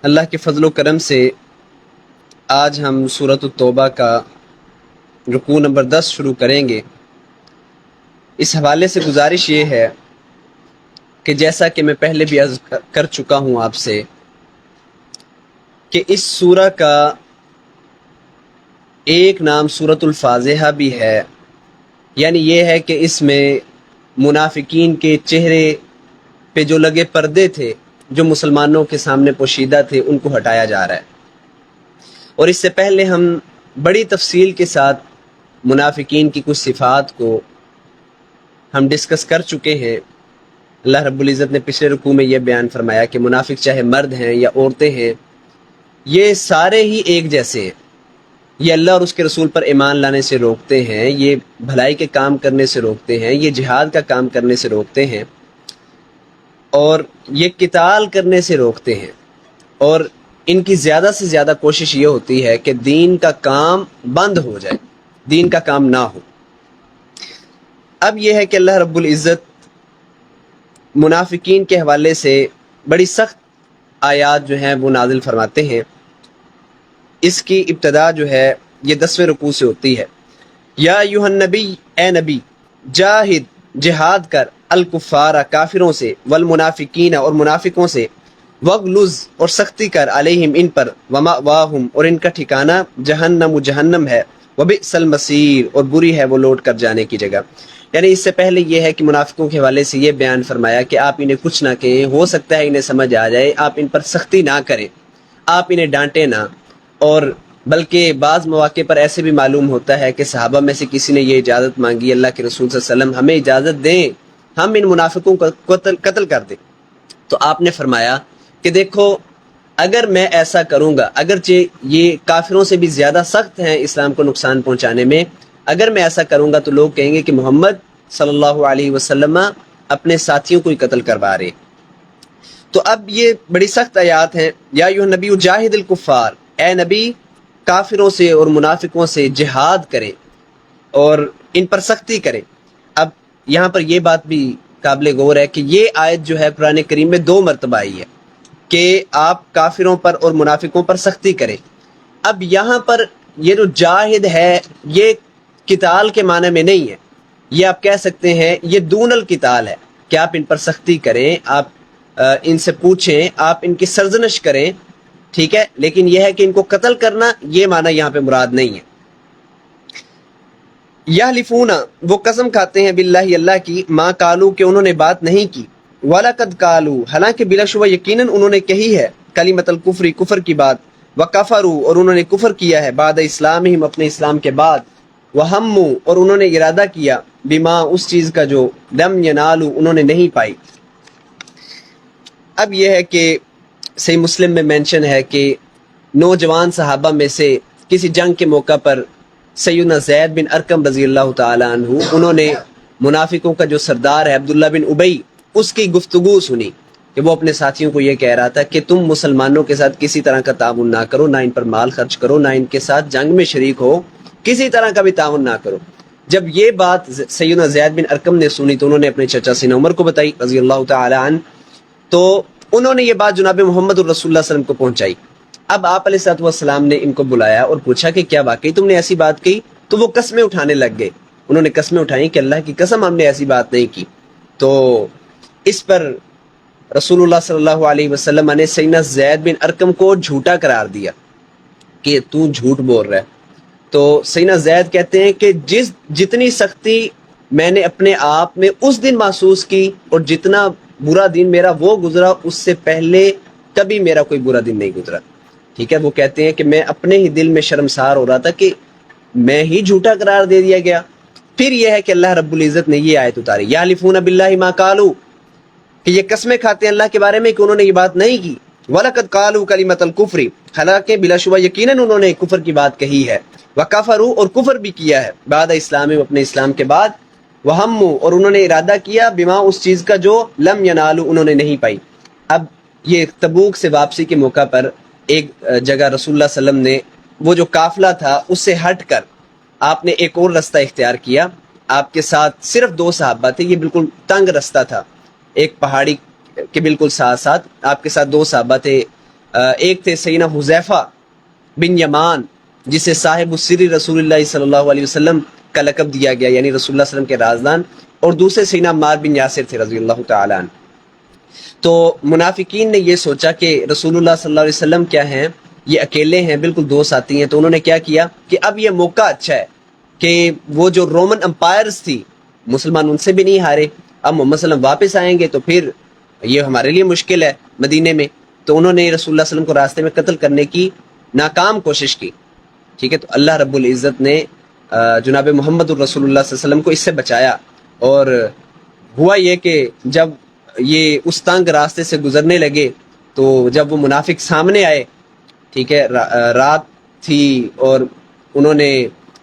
اللہ کے فضل و کرم سے آج ہم سورۃ التوبہ کا رکوع نمبر 10 شروع کریں گے۔ اس حوالے سے گزارش یہ ہے کہ جیسا کہ میں پہلے بھی عرض کر چکا ہوں آپ سے کہ اس سورہ کا ایک نام سورۃ الفاضحہ بھی ہے، یعنی یہ ہے کہ اس میں منافقین کے چہرے پہ جو لگے پردے تھے، جو مسلمانوں کے سامنے پوشیدہ تھے، ان کو ہٹایا جا رہا ہے۔ اور اس سے پہلے ہم بڑی تفصیل کے ساتھ منافقین کی کچھ صفات کو ہم ڈسکس کر چکے ہیں۔ اللہ رب العزت نے پچھلے رکوع میں یہ بیان فرمایا کہ منافق چاہے مرد ہیں یا عورتیں ہیں، یہ سارے ہی ایک جیسے ہیں۔ یہ اللہ اور اس کے رسول پر ایمان لانے سے روکتے ہیں، یہ بھلائی کے کام کرنے سے روکتے ہیں، یہ جہاد کا کام کرنے سے روکتے ہیں، اور یہ قتال کرنے سے روکتے ہیں، اور ان کی زیادہ سے زیادہ کوشش یہ ہوتی ہے کہ دین کا کام بند ہو جائے، دین کا کام نہ ہو۔ اب یہ ہے کہ اللہ رب العزت منافقین کے حوالے سے بڑی سخت آیات جو ہیں وہ نازل فرماتے ہیں۔ اس کی ابتدا جو ہے یہ 10ویں رکوع سے ہوتی ہے۔ یا ایھا النبی، اے نبی، جاہد، جہاد کر، الکفار، کافروں سے، والمنافقین، اور منافقوں سے، وغلظ، اور سختی کر، علیہم، ان پر، ومأواہم، اور ان کا ٹھکانہ، جہنم، جہنم ہے، وبئس المصیر، اور بری ہے وہ لوٹ کر جانے کی جگہ۔ یعنی اس سے پہلے یہ ہے کہ منافقوں کے حوالے سے یہ بیان فرمایا کہ آپ انہیں کچھ نہ کہیں، ہو سکتا ہے انہیں سمجھ آ جائے، آپ ان پر سختی نہ کریں، آپ انہیں ڈانٹیں نہ، اور بلکہ بعض مواقع پر ایسے بھی معلوم ہوتا ہے کہ صحابہ میں سے کسی نے یہ اجازت مانگی، اللہ کے رسول صلی اللہ علیہ وسلم ہمیں اجازت دیں، ہم ان منافقوں کو قتل کر دیں، تو آپ نے فرمایا کہ دیکھو، اگر میں ایسا کروں گا، اگرچہ یہ کافروں سے بھی زیادہ سخت ہیں اسلام کو نقصان پہنچانے میں، اگر میں ایسا کروں گا تو لوگ کہیں گے کہ محمد صلی اللہ علیہ وسلم اپنے ساتھیوں کو ہی قتل کروا رہے۔ تو اب یہ بڑی سخت آیات ہیں۔ یا ایھا النبی جاہد الکفار، اے نبی کافروں سے اور منافقوں سے جہاد کریں اور ان پر سختی کریں۔ اب یہاں پر یہ بات بھی قابل غور ہے کہ یہ آیت جو ہے قرآن کریم میں 2 مرتبہ آئی ہے کہ آپ کافروں پر اور منافقوں پر سختی کریں۔ اب یہاں پر یہ جو جاہد ہے یہ قتال کے معنی میں نہیں ہے، یہ آپ کہہ سکتے ہیں یہ دون القتال ہے کہ آپ ان پر سختی کریں، آپ ان سے پوچھیں، آپ ان کی سرزنش کریں، ٹھیک ہے، لیکن یہ ہے کہ ان کو قتل کرنا، یہ معنی یہاں پہ مراد نہیں ہے۔ یحلفون، وہ قسم کھاتے ہیں، باللہ، اللہ کی، ما قالو، کہ انہوں نے بات نہیں کی، وَلَقَدْ قَالُوا، حالانکہ بلا شبہ یقیناً انہوں نے کہی ہے، کلمۃ الکفر، کفر کی بات، وَکَفَرُوا، اور انہوں نے کفر کیا ہے، بعد اسلامہم، اپنے اسلام کے بعد، وَہَمُّوا، اور انہوں نے ارادہ کیا، بما، اس چیز کا جو، لم ینالوا، انہوں نے نہیں پائی۔ اب یہ ہے کہ صحیح مسلم میں مینشن ہے کہ نوجوان صحابہ میں سے کسی جنگ کے موقع پر سیدنا زید بن ارقم رضی اللہ تعالی عنہ، انہوں نے منافقوں کا جو سردار ہے عبداللہ بن ابی، اس کی گفتگو سنی کہ وہ اپنے ساتھیوں کو یہ کہہ رہا تھا کہ تم مسلمانوں کے ساتھ کسی طرح کا تعاون نہ کرو، نہ ان پر مال خرچ کرو، نہ ان کے ساتھ جنگ میں شریک ہو، کسی طرح کا بھی تعاون نہ کرو۔ جب یہ بات سیدنا زید بن ارقم نے سنی تو انہوں نے اپنے چچا سیدنا عمر کو بتائی رضی اللہ تعالی عنہ، تو انہوں نے یہ بات جناب محمد الرسول اللہ صلی اللہ علیہ وسلم کو پہنچائی۔ اب آپ علیہ الصلوۃ والسلام نے ان کو بلایا اور پوچھا کہ کیا واقعی تم نے ایسی بات کی؟ تو وہ قسمیں اٹھانے لگ گئے، انہوں نے قسمیں اٹھائیں کہ اللہ کی قسم ہم نے ایسی بات نہیں کی۔ تو اس پر رسول اللہ صلی اللہ علیہ وسلم نے سیدنا زید بن ارقم کو جھوٹا قرار دیا کہ تو جھوٹ بول رہا ہے۔ تو سیدنا زید کہتے ہیں کہ جتنی سختی میں نے اپنے آپ میں اس دن محسوس کی اور جتنا برا دن میرا وہ گزرا، اس سے پہلے کبھی میرا کوئی برا دن نہیں گزرا، ٹھیک ہے۔ وہ کہتے ہیں کہ میں اپنے ہی دل میں شرمسار ہو رہا تھا کہ میں ہی جھوٹا قرار دے دیا گیا۔ پھر یہ ہے کہ اللہ رب العزت نے یہ آیت اتاری، یحلفون باللہ ما قالوا، کہ یہ قسمیں کھاتے ہیں اللہ کے بارے میں کہ انہوں نے یہ بات نہیں کی، وَلَقَدْ قَالُوا کَلِمَةَ الْكُفْرِ، حالانکہ بلا شبہ یقیناً انہوں نے کفر کی بات کہی ہے، وَكَفَرُوا، اور کفر بھی کیا ہے، بعد اسلام، اپنے اسلام کے بعد، وَهَمُّوا، اور انہوں نے ارادہ کیا، بما، اس چیز کا جو لم ینالوا، انہوں نے نہیں پائی۔ اب یہ تبوک سے واپسی کے موقع پر ایک جگہ رسول اللہ صلی اللہ علیہ وسلم نے وہ جو قافلہ تھا اس سے ہٹ کر آپ نے ایک اور رستہ اختیار کیا، آپ کے ساتھ صرف 2 صحابہ تھے، یہ بالکل تنگ رستہ تھا، ایک پہاڑی کے بالکل ساتھ ساتھ، آپ کے ساتھ 2 صحابہ تھے، ایک تھے سیدنا حذیفہ بن یمان جسے صاحب السری رسول اللہ صلی اللہ علیہ وسلم کا لقب دیا گیا، یعنی رسول اللہ صلی اللہ علیہ وسلم کے رازدان، اور دوسرے سیدنا عمار بن یاسر تھے رضی اللہ تعالیٰ عنہ۔ تو منافقین نے یہ سوچا کہ رسول اللہ صلی اللہ علیہ وسلم کیا ہیں، یہ اکیلے ہیں، بالکل دو ساتھی ہیں، تو انہوں نے کیا کیا کہ اب یہ موقع اچھا ہے کہ وہ جو رومن امپائرز تھی مسلمان ان سے بھی نہیں ہارے، اب محمد صلی اللہ علیہ وسلم واپس آئیں گے تو پھر یہ ہمارے لیے مشکل ہے مدینے میں، تو انہوں نے رسول اللہ صلی اللہ علیہ وسلم کو راستے میں قتل کرنے کی ناکام کوشش کی، ٹھیک ہے۔ تو اللہ رب العزت نے جناب محمد الرسول اللہ صلی اللہ علیہ وسلم کو اس سے بچایا، اور ہوا یہ کہ جب یہ اس تنگ راستے سے گزرنے لگے تو جب وہ منافق سامنے آئے، ٹھیک ہے، رات تھی اور انہوں نے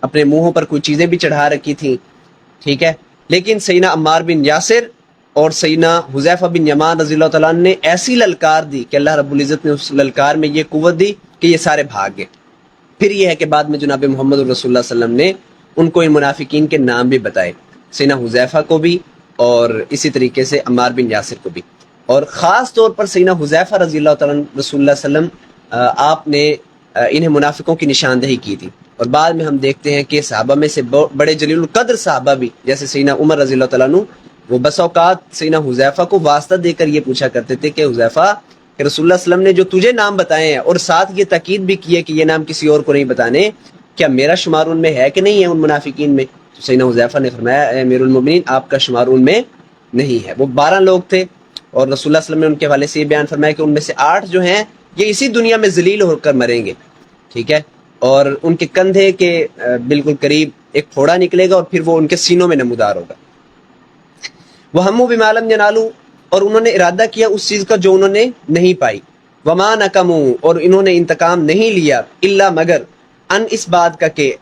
اپنے منہوں پر کوئی چیزیں بھی چڑھا رکھی تھیں، ٹھیک ہے، لیکن سیدنا عمار بن یاسر اور سیدنا حذیفہ بن یمان رضی اللہ تعالیٰ عنہ نے ایسی للکار دی کہ اللہ رب العزت نے اس للکار میں یہ قوت دی کہ یہ سارے بھاگ گئے۔ پھر یہ ہے کہ بعد میں جناب محمد الرسول اللہ صلی اللہ علیہ وسلم نے ان کو ان منافقین کے نام بھی بتائے، سیدنا حذیفہ کو بھی اور اسی طریقے سے عمار بن یاسر کو بھی، اور خاص طور پر سیدنا حذیفہ رضی اللہ تعالیٰ عنہ رسول اللہ صلی اللہ علیہ وسلم آپ نے انہیں منافقوں کی نشاندہی کی تھی، اور بعد میں ہم دیکھتے ہیں کہ صحابہ میں سے بڑے جلیل القدر صحابہ بھی جیسے سیدنا عمر رضی اللہ تعالیٰ عنہ، وہ بس اوقات سیدنا حذیفہ کو واسطہ دے کر یہ پوچھا کرتے تھے کہ حذیفہ کہ رسول اللہ صلی اللہ علیہ وسلم نے جو تجھے نام بتائے ہیں اور ساتھ یہ تاکید بھی کی ہے کہ یہ نام کسی اور کو نہیں بتانے، کیا میرا شمار ان میں ہے کہ نہیں ہے ان منافقین میں؟ تو سیدنا حذیفہ نے فرمایا اے امیر المومنین آپ کا شمار ان میں نہیں ہے۔ وہ 12 لوگ تھے اور رسول اللہ صلی اللہ علیہ وسلم نے ان کے حوالے سے یہ بیان فرمایا کہ ان میں سے 8 جو ہیں یہ اسی دنیا میں ذلیل ہو کر مریں گے، ٹھیک ہے، اور ان کے کندھے کے بالکل قریب ایک پھوڑا نکلے گا اور پھر وہ ان کے سینوں میں نمودار ہوگا۔ وَهَمُّوا بِمَا لَمْ يَنَالُوا، اور انہوں نے ارادہ کیا اس چیز کا جو انہوں نے نہیں پائی، وَمَا نَقَمُوا، اور انہوں نے انتقام نہیں لیا، الا مگر ان اس بات کا کہ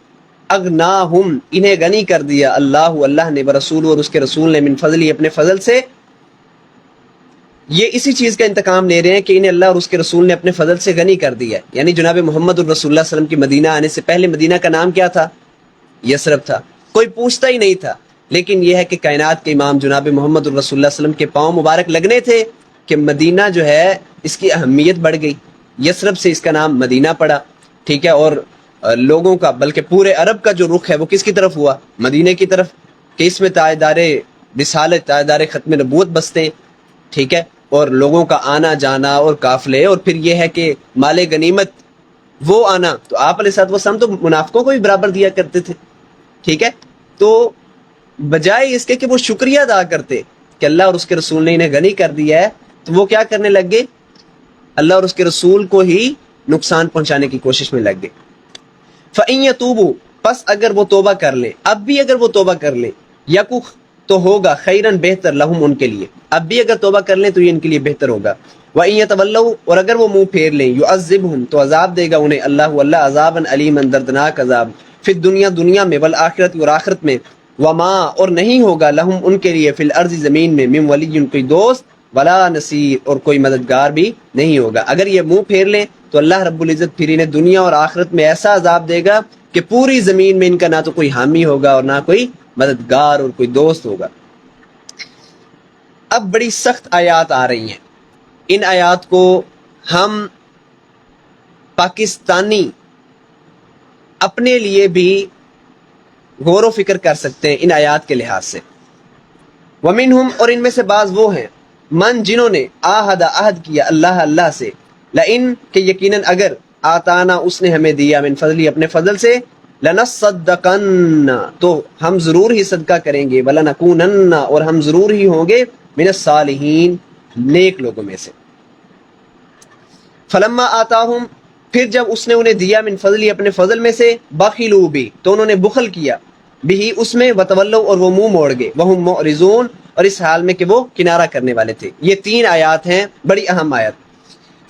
اغناہم انہیں غنی کر دیا اللہ نے، برسول اور اس کے رسول نے، من فضلی اپنے فضل سے۔ یہ اسی چیز کا انتقام لے رہے ہیں کہ انہیں اللہ اور اس کے رسول نے اپنے فضل سے غنی کر دیا ہے، یعنی جناب محمد الرسول اللہ صلی اللہ علیہ وسلم کی مدینہ آنے سے پہلے مدینہ کا نام کیا تھا؟ یثرب تھا، کوئی پوچھتا ہی نہیں تھا، لیکن یہ ہے کہ کائنات کے امام جناب محمد الرسول اللہ صلی اللہ علیہ وسلم کے پاؤں مبارک لگنے تھے کہ مدینہ جو ہے اس کی اہمیت بڑھ گئی، یثرب سے اس کا نام مدینہ پڑا، ٹھیک ہے، اور لوگوں کا بلکہ پورے عرب کا جو رخ ہے وہ کس کی طرف ہوا؟ مدینہ کی طرف، کہ اس میں تاجدار رسالت تاجدار ختم نبوت بستے ہیں، ٹھیک ہے، اور لوگوں کا آنا جانا اور قافلے، اور پھر یہ ہے کہ مال غنیمت وہ آنا، تو آپ علیہ الصلوۃ والسلام تو منافقوں کو بھی برابر دیا کرتے تھے، ٹھیک ہے، تو بجائے اس کے کہ وہ شکریہ ادا کرتے کہ اللہ اور اس کے رسول نے انہیں غنی کر دیا ہے، تو وہ کیا کرنے لگ گئے؟ اللہ اور اس کے رسول کو ہی نقصان پہنچانے کی کوشش میں لگ گئے۔ فَإِن يَتُوبُوا، پس اگر وہ توبہ کر لیں، اب بھی اگر وہ توبہ کر لیں، یکو تو ہوگا خیرن بہتر لہم ان کے لیے، اب بھی اگر توبہ کر لیں تو یہ ان کے لیے بہتر ہوگا۔ وَإِن يَتَوَلَّوْا، اور اگر وہ منہ پھیر لیں، يُعَذِّبْهُمْ، تو عذاب دے گا انہیں اللہ عذابًا علیمًا، دردناک عذاب، فی الدنیا دنیا میں، والآخرت اور آخرت میں، وما اور نہیں ہوگا لہم ان کے لیے، فی الارض زمین میں، من ولی کوئی دوست، ولا نصیر اور کوئی مددگار بھی نہیں ہوگا۔ اگر یہ منہ پھیر لیں تو اللہ رب العزت پھر انہیں دنیا اور آخرت میں ایسا عذاب دے گا کہ پوری زمین میں ان کا نہ تو کوئی حامی ہوگا اور نہ کوئی مددگار اور کوئی دوست ہوگا۔ اب بڑی سخت آیات آ رہی ہیں، ان آیات کو ہم پاکستانی اپنے لیے بھی غور و فکر کر سکتے ہیں ان آیات کے لحاظ سے۔ ومنہم، اور ان میں سے بعض وہ ہیں، من جنہوں نے عہد کیا اللہ سے، لئن کہ یقیناً اگر آتانا اس نے ہمیں دیا، من فضلی اپنے فضل سے، لنصدقن تو ہم ضرور ہی صدقہ کریں گے، ولنکونن اور ہم ضرور ہی ہوں گے، من الصالحین نیک لوگوں میں سے۔ فلما آتاہم، پھر جب اس نے انہیں دیا، من فضلی اپنے فضل میں سے، بخلوا بھی تو انہوں نے بخل کیا، بھی اس میں، وتولوا اور وہ منہ موڑ گئے، وہم معرضون اور اس حال میں کہ وہ کنارہ کرنے والے تھے۔ یہ 3 آیات ہیں، بڑی اہم آیت۔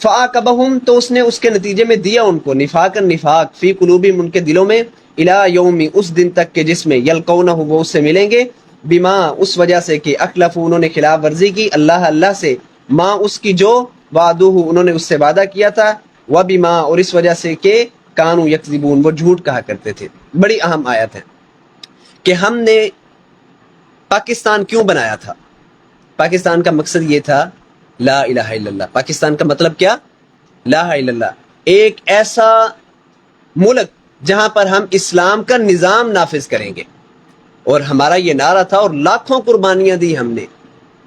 فعاقبہم تو اس نے اس کے نتیجے میں دیا ان کو، نفاقا نفاق، فی قلوبہم ان کے دلوں میں، الی یوم اس دن تک کہ جس میں، یلقونہ وہ اس سے ملیں گے، بما اس وجہ سے کہ اخلفوا انہوں نے خلاف ورزی کی، اللہ سے، ما اس کی جو وعدوہ انہوں نے اس سے وعدہ کیا تھا، وبما اور اس وجہ سے کہ کانوا یکذبون وہ جھوٹ کہا کرتے تھے۔ بڑی اہم آیت ہے کہ ہم نے پاکستان کیوں بنایا تھا۔ پاکستان کا مقصد یہ تھا لا الہ الا اللہ۔ پاکستان کا مطلب کیا؟ لا الہ الا اللہ، ایک ایسا ملک جہاں پر ہم اسلام کا نظام نافذ کریں گے، اور ہمارا یہ نعرہ تھا، اور لاکھوں قربانیاں دی ہم نے،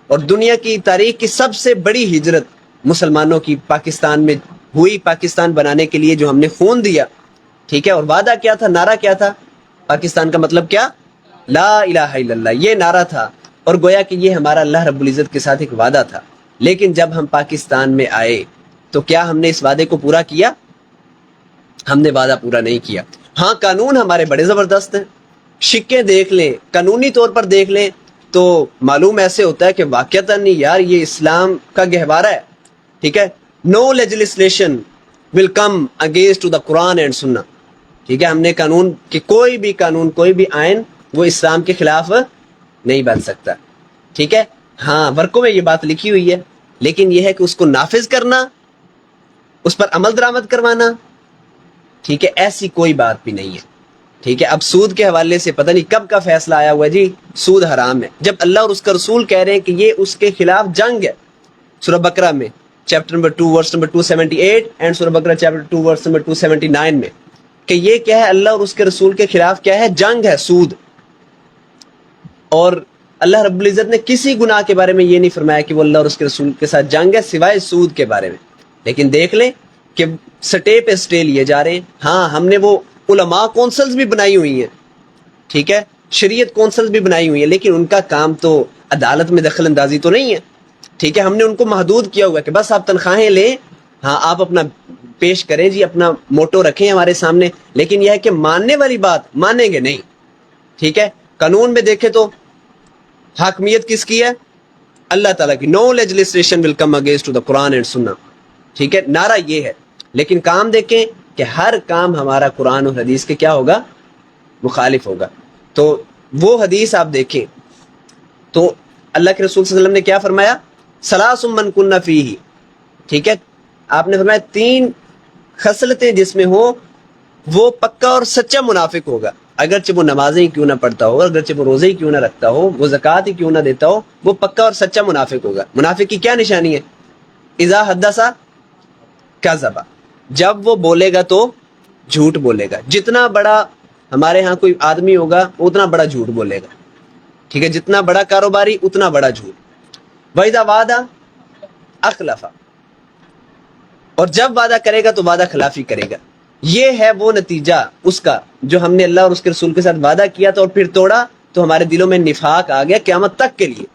اور دنیا کی تاریخ کی سب سے بڑی ہجرت مسلمانوں کی پاکستان میں ہوئی، پاکستان بنانے کے لیے جو ہم نے خون دیا، ٹھیک ہے، اور وعدہ کیا تھا، نعرہ کیا تھا، پاکستان کا مطلب کیا، لا الہ الا اللہ، یہ نعرہ تھا، اور گویا کہ یہ ہمارا اللہ رب العزت کے ساتھ ایک وعدہ تھا۔ لیکن جب ہم پاکستان میں آئے تو کیا ہم نے اس وعدے کو پورا کیا؟ ہم نے وعدہ پورا نہیں کیا۔ ہاں، قانون ہمارے بڑے زبردست ہیں، شکیں دیکھ لیں، قانونی طور پر دیکھ لیں تو معلوم ایسے ہوتا ہے کہ واقعتاً نہیں یار یہ اسلام کا گہوارہ ہے، ٹھیک ہے۔ No legislation will come against to the Quran and Sunnah, ٹھیک ہے، ہم نے قانون کہ کوئی بھی قانون، کوئی بھی آئین وہ اسلام کے خلاف نہیں بن سکتا، ٹھیک ہے۔ ہاں، ورقوں میں یہ بات لکھی ہوئی ہے، لیکن یہ ہے کہ اس کو نافذ کرنا، اس پر عمل درآمد کروانا، ٹھیک ہے، ایسی کوئی بات بھی نہیں ہے، ٹھیک ہے۔ اب سود کے حوالے سے پتہ نہیں کب کا فیصلہ آیا ہوا ہے جی، سود حرام ہے، جب اللہ اور اس کا رسول کہہ رہے ہیں کہ یہ اس کے خلاف جنگ ہے۔ سورہ بقرہ میں chapter number 2 verse number 278 and سورہ بقرہ چیپٹر 2 ورس نمبر 279 میں کہ یہ کیا ہے، اللہ اور اس کے رسول کے خلاف کیا ہے، جنگ ہے، سود۔ اور اللہ رب العزت نے کسی گناہ کے بارے میں یہ نہیں فرمایا کہ وہ اللہ اور اس کے رسول کے ساتھ جنگ ہے سوائے سود کے بارے میں۔ لیکن دیکھ لیں کہ سٹے پہ سٹے لیے جا رہے ہیں۔ ہاں، ہم نے وہ علماء کونسلز بھی بنائی ہوئی ہیں، ٹھیک ہے، شریعت کونسلز بھی بنائی ہوئی ہیں، لیکن ان کا کام تو عدالت میں دخل اندازی تو نہیں ہے، ٹھیک ہے۔ ہم نے ان کو محدود کیا ہوا ہے کہ بس آپ تنخواہیں لیں، ہاں آپ اپنا پیش کریں جی، اپنا موٹو رکھیں ہمارے سامنے، لیکن یہ ہے کہ ماننے والی بات مانیں گے نہیں، ٹھیک ہے۔ قانون میں دیکھیں تو حاکمیت کس کی ہے؟ اللہ تعالیٰ کی۔ No legislation will come against to the Quran and Sunnah, ٹھیک ہے، نعرہ یہ ہے۔ لیکن کام دیکھیں کہ ہر کام ہمارا قرآن اور حدیث کے کیا ہوگا، مخالف ہوگا۔ تو وہ حدیث آپ دیکھیں تو اللہ کے رسول صلی اللہ علیہ وسلم نے کیا فرمایا، ثلاث من کن فیہ، ٹھیک ہے، آپ نے فرمایا 3 خصلتیں جس میں ہو وہ پکا اور سچا منافق ہوگا، اگرچہ وہ نمازیں ہی کیوں نہ پڑھتا ہو، اگرچہ وہ روزے ہی کیوں نہ رکھتا ہو، وہ زکوٰۃ ہی کیوں نہ دیتا ہو، وہ پکا اور سچا منافق ہوگا۔ منافق کی کیا نشانی ہے؟ اذا حدث کذب، جب وہ بولے گا تو جھوٹ بولے گا۔ جتنا بڑا ہمارے ہاں کوئی آدمی ہوگا اتنا بڑا جھوٹ بولے گا، ٹھیک ہے، جتنا بڑا کاروباری اتنا بڑا جھوٹ۔ وَإِذَا وَعَدَ أَخْلَفَ، اور جب وعدہ کرے گا تو وعدہ خلافی کرے گا۔ یہ ہے وہ نتیجہ اس کا جو ہم نے اللہ اور اس کے رسول کے ساتھ وعدہ کیا تھا اور پھر توڑا، تو ہمارے دلوں میں نفاق آ گیا قیامت تک کے لیے۔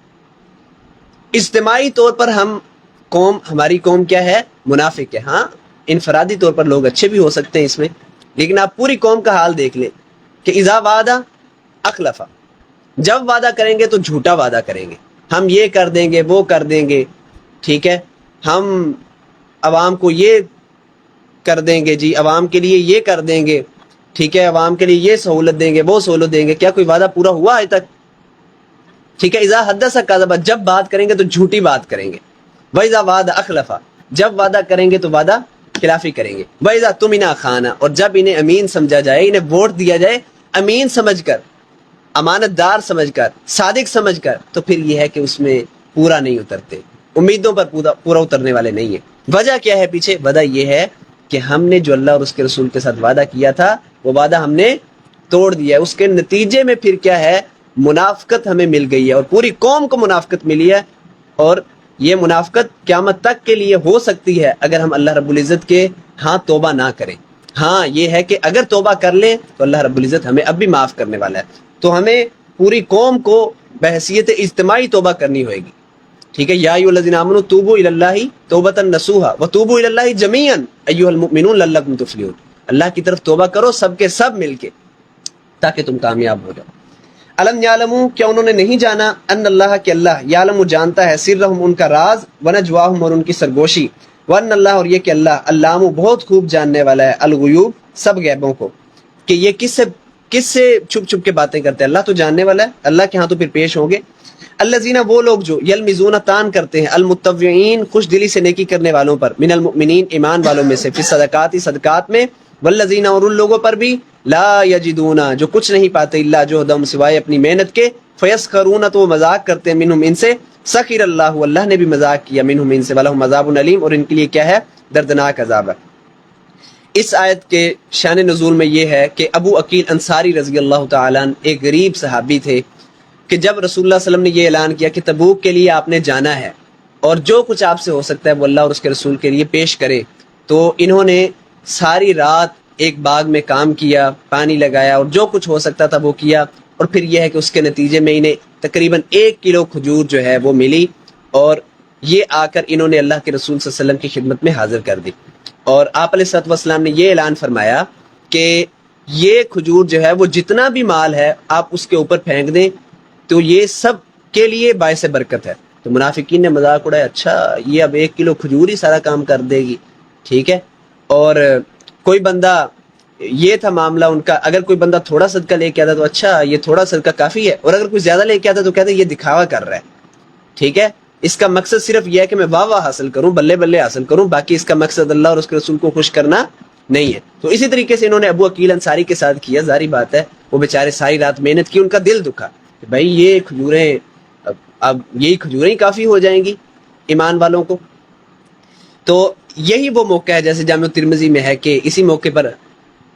اجتماعی طور پر ہماری قوم کیا ہے، منافق ہے۔ ہاں، انفرادی طور پر لوگ اچھے بھی ہو سکتے ہیں اس میں، لیکن آپ پوری قوم کا حال دیکھ لیں کہ اذا وعدہ اخلفا، جب وعدہ کریں گے تو جھوٹا وعدہ کریں گے، ہم یہ کر دیں گے، وہ کر دیں گے، ٹھیک ہے، ہم عوام کو یہ کر دیں گے جی، عوام کے لیے یہ کر دیں گے، ٹھیک ہے، عوام کے لیے یہ سہولت دیں گے، وہ سہولت دیں گے۔ کیا کوئی وعدہ پورا ہوا آج تک؟ ٹھیک ہے، اذا حدث کذب، جب بات کریں گے تو جھوٹی بات کریں گے۔ وَإِذَا وَعَدَ أَخْلَفَ، جب وعدہ کریں گے تو وعدہ خلافی کریں گے۔ وَإِذَا اؤْتُمِنَ خَانَ، اور جب انہیں امین سمجھا جائے، انہیں ووٹ دیا جائے امین سمجھ کر، امانت دار سمجھ کر، صادق سمجھ کر، تو پھر یہ ہے کہ اس میں پورا نہیں اترتے، امیدوں پر پورا اترنے والے نہیں ہیں۔ وجہ کیا ہے پیچھے؟ وجہ یہ ہے کہ ہم نے جو اللہ اور اس کے رسول کے ساتھ وعدہ کیا تھا وہ وعدہ ہم نے توڑ دیا ہے۔ اس کے نتیجے میں پھر کیا ہے، منافقت ہمیں مل گئی ہے، اور پوری قوم کو منافقت ملی ہے، اور یہ منافقت قیامت تک کے لیے ہو سکتی ہے اگر ہم اللہ رب العزت کے ہاں توبہ نہ کریں۔ ہاں، یہ ہے کہ اگر توبہ کر لیں تو اللہ رب العزت ہمیں اب بھی معاف کرنے والا ہے۔ تو ہمیں پوری قوم کو بحیثیت اجتماعی توبہ کرنی ہوئے گی، ٹھیک ہے۔ یا ایھا الذین آمنوا توبوا الی اللہ توبۃ نصوحا وتوبوا الی اللہ جمیعا ایھا المؤمنون لعلکم تفلحون، اللہ کی طرف توبہ کرو سب کے سب مل کے تاکہ تم کامیاب ہو جاؤ۔ الم یعلموا، کیا انہوں نے نہیں جانا، ان اللہ کہ اللہ یعلم جانتا ہے، سرہم ان کا راز، ونجواہم اور ان کی سرگوشی، وان اللہ اور یہ کہ اللہ علام بہت خوب جاننے والا ہے، الغیوب سب غیبوں کو، کہ یہ کس سے چھپ چھپ کے باتیں کرتے ہیں، اللہ تو جاننے والا ہے، اللہ کے ہاں تو پھر پیش ہوں گے۔ الذین، وہ لوگ جو یلمزون تان کرتے ہیں، المتطوعین خوش دلی سے نیکی کرنے والوں پر، من المؤمنین ایمان والوں میں سے، فی الصدقات صدقات میں، والذین اور ان لوگوں پر بھی، لا یجدون جو کچھ نہیں پاتے، الا جہدہم سوائے اپنی محنت کے، فیسخرون تو وہ مذاق کرتے ہیں، منہم ان سے، سخر اللہ اللہ نے بھی مذاق کیا، منہم ان سے، ولہم عذاب علیم اور ان کے لیے کیا ہے، دردناک عذاب ہے۔ اس آیت کے شان نزول میں یہ ہے کہ ابو عقیل انصاری رضی اللہ تعالیٰ عنہ ایک غریب صحابی تھے کہ جب رسول اللہ صلی اللہ علیہ وسلم نے یہ اعلان کیا کہ تبوک کے لیے آپ نے جانا ہے اور جو کچھ آپ سے ہو سکتا ہے وہ اللہ اور اس کے رسول کے لیے پیش کرے، تو انہوں نے ساری رات ایک باغ میں کام کیا، پانی لگایا اور جو کچھ ہو سکتا تھا وہ کیا، اور پھر یہ ہے کہ اس کے نتیجے میں انہیں تقریباً 1 کلو کھجور جو ہے وہ ملی، اور یہ آ کر انہوں نے اللہ کے رسول صلی اللہ علیہ وسلم کی خدمت میں حاضر کر دی، اور آپ علیہ الصلوۃ والسلام نے یہ اعلان فرمایا کہ یہ کھجور جو ہے وہ جتنا بھی مال ہے آپ اس کے اوپر پھینک دیں تو یہ سب کے لیے باعث برکت ہے۔ تو منافقین نے مذاق اڑایا، اچھا یہ اب 1 کلو کھجور ہی سارا کام کر دے گی، ٹھیک ہے۔ اور کوئی بندہ، یہ تھا معاملہ ان کا، اگر کوئی بندہ تھوڑا صدقہ لے کے آتا تو اچھا یہ تھوڑا صدقہ کافی ہے، اور اگر کوئی زیادہ لے کے آتا تو کہتے یہ دکھاوا کر رہا ہے، ٹھیک ہے، اس کا مقصد صرف یہ ہے کہ میں واہ واہ حاصل کروں، بلے بلے حاصل کروں، باقی اس کا مقصد اللہ اور اس کے رسول کو خوش کرنا نہیں ہے۔ تو اسی طریقے سے انہوں نے ابو عقیل انصاری کے ساتھ کیا، ظاہری بات ہے وہ بیچارے ساری رات محنت کی، ان کا دل دکھا کہ بھائی یہ کھجوریں، اب یہی کھجوریں کافی ہو جائیں گی ایمان والوں کو۔ تو یہی وہ موقع ہے جیسے جامع ترمذی میں ہے کہ اسی موقع پر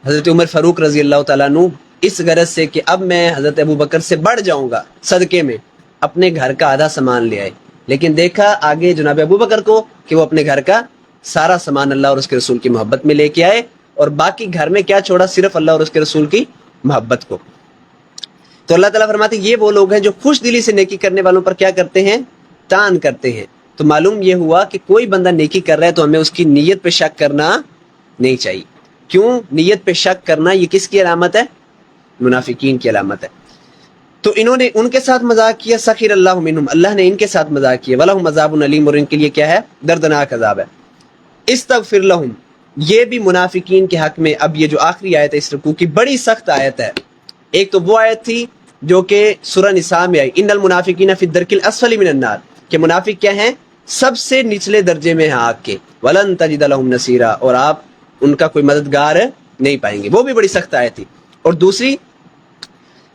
حضرت عمر فاروق رضی اللہ تعالیٰ عنہ اس غرض سے کہ اب میں حضرت ابو بکر سے بڑھ جاؤں گا صدقے میں، اپنے گھر کا آدھا سامان لے آئے، لیکن دیکھا آگے جناب ابو بکر کو کہ وہ اپنے گھر کا سارا سامان اللہ اور اس کے رسول کی محبت میں لے کے آئے، اور باقی گھر میں کیا چھوڑا، صرف اللہ اور اس کے رسول کی محبت کو۔ تو اللہ تعالیٰ فرماتے ہیں یہ وہ لوگ ہیں جو خوش دلی سے نیکی کرنے والوں پر کیا کرتے ہیں، تان کرتے ہیں۔ تو معلوم یہ ہوا کہ کوئی بندہ نیکی کر رہا ہے تو ہمیں اس کی نیت پہ شک کرنا نہیں چاہیے۔ کیوں نیت پہ شک کرنا؟ یہ کس کی علامت ہے؟ منافقین کی علامت ہے۔ تو انہوں نے ان کے ساتھ مذاق کیا، سخر اللہ منہم، اللہ نے ان کے ساتھ مذاق کیا، ولہم عذاب علیم، اور ان کے لیے کیا ہے، دردناک عذاب ہے۔ استغفر لہم، یہ بھی منافقین کے حق میں اب یہ جو آخری آیت ہے اس رکوع کی بڑی سخت آیت ہے۔ ایک تو وہ آیت تھی جو کہ سورہ نساء میں آئی، ان المنافقین فی الدرک الاسفل من النار، کہ منافق کیا ہیں، سب سے نچلے درجے میں ہیں آگ کے، ولن تجد لہم نصیرا، اور آپ ان کا کوئی مددگار نہیں پائیں گے، وہ بھی بڑی سخت آیت تھی۔ اور دوسری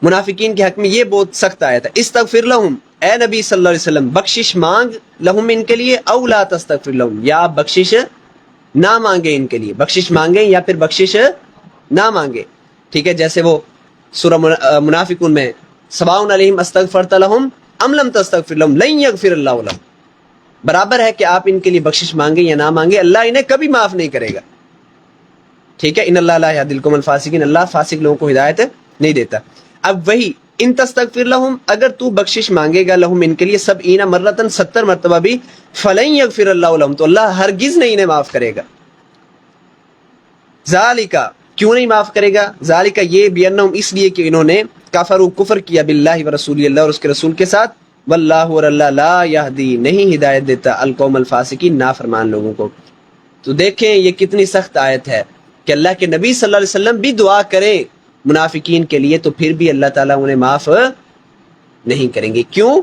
منافقین کے حق میں یہ بہت سخت آیت ہے، استغفر لہم، اے نبی صلی اللہ علیہ وسلم بخشش مانگ، لہم ان کے لیے، او لا تستغفر لہم، یا آپ بخشش نہ مانگے ان کے لیے، بخشش مانگیں یا پھر بخشش نہ مانگے، ٹھیک ہے۔ جیسے وہ سورہ منافقون میں سواء علیہم استغفرت لہم ام لم تستغفر لہم لن یغفر اللہ لہم، برابر ہے کہ آپ ان کے لیے بخشش مانگیں یا نہ مانگیں، اللہ انہیں کبھی معاف نہیں کرے گا، ٹھیک ہے۔ ان اللہ لا یہدی القوم الفاسقین، اللہ فاسق لوگوں کو ہدایت نہیں دیتا۔ اب وہی ان تستغفر لہم، اگر تو بخشش مانگے گا لہم ان کے لیے 70 مرتن، 70 مرتبہ بھی، فلن یغفر اللہ لہم، تو اللہ ہرگز نہیں انہیں معاف کرے گا۔ ذالکا، کیوں نہیں معاف کرے گا؟ ذالکا، یہ بینہم، اس لیے کہ انہوں نے کفروا، کفر کیا، باللہ ورسول، اللہ اور اس کے رسول کے ساتھ، واللہ، اور اللہ، لا یہدی، نہیں ہدایت دیتا، القوم الفاسقین، نافرمان لوگوں کو۔ تو دیکھیں یہ کتنی سخت آیت ہے کہ اللہ کے نبی صلی اللہ علیہ وسلم بھی دعا کریں منافقین کے لیے تو پھر بھی اللہ تعالیٰ انہیں معاف نہیں کریں گے۔ کیوں؟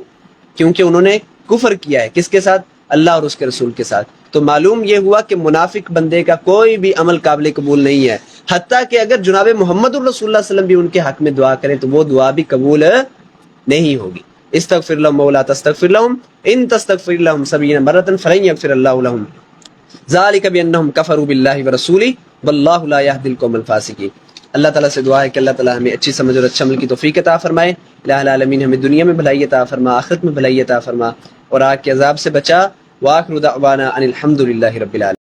کیونکہ انہوں نے کفر کیا ہے، کس کے ساتھ؟ اللہ اور اس کے رسول کے ساتھ۔ تو معلوم یہ ہوا کہ منافق بندے کا کوئی بھی عمل قابل قبول نہیں ہے، حتیٰ کہ اگر جناب محمد الرسول اللہ صلی اللہ علیہ وسلم بھی ان کے حق میں دعا کریں تو وہ دعا بھی قبول نہیں ہوگی۔ استغفر لهم ولا تستغفر لهم ان تستغفر لهم 70 مرة فلن يغفر الله لهم ذلك بأنهم كفروا بالله ورسوله والله لا يهدي القوم الفاسقين۔ اللہ تعالیٰ سے دعا ہے کہ اللہ تعالیٰ ہمیں اچھی سمجھ اور اچھا عمل کی توفیق عطا فرمائے، الہ العالمین ہمیں دنیا میں بھلائی عطا فرما، آخرت میں بھلائی عطا فرما، اور آگ کے عذاب سے بچا۔ وآخر دعوانا ان الحمد للہ رب العالمین۔